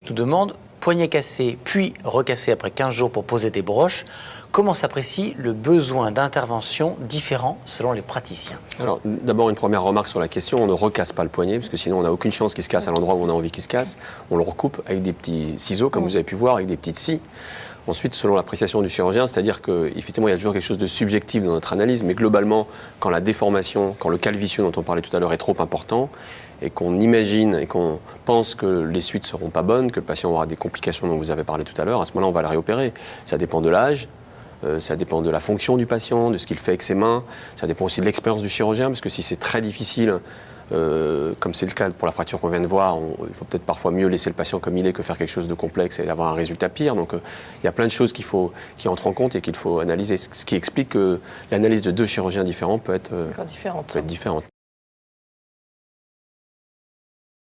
nous demande poignet cassé puis recassé après 15 jours pour poser des broches. Comment s'apprécie le besoin d'intervention différent selon les praticiens? Alors, d'abord, une première remarque sur la question, on ne recasse pas le poignet, parce que sinon on n'a aucune chance qu'il se casse à l'endroit où on a envie qu'il se casse. On le recoupe avec des petits ciseaux, comme vous avez pu voir, avec des petites scies. Ensuite, selon l'appréciation du chirurgien, c'est-à-dire qu'effectivement, il y a toujours quelque chose de subjectif dans notre analyse, mais globalement, quand la déformation, quand le calvitieux dont on parlait tout à l'heure est trop important, et qu'on imagine et qu'on pense que les suites ne seront pas bonnes, que le patient aura des complications dont vous avez parlé tout à l'heure, à ce moment-là, on va le réopérer. Ça dépend de l'âge, ça dépend de la fonction du patient, de ce qu'il fait avec ses mains, ça dépend aussi de l'expérience du chirurgien, parce que si c'est très difficile, comme c'est le cas pour la fracture qu'on vient de voir, il faut peut-être parfois mieux laisser le patient comme il est que faire quelque chose de complexe et avoir un résultat pire. Donc il y a plein de choses qui entrent en compte et qu'il faut analyser, ce qui explique que l'analyse de deux chirurgiens différents peut être différente.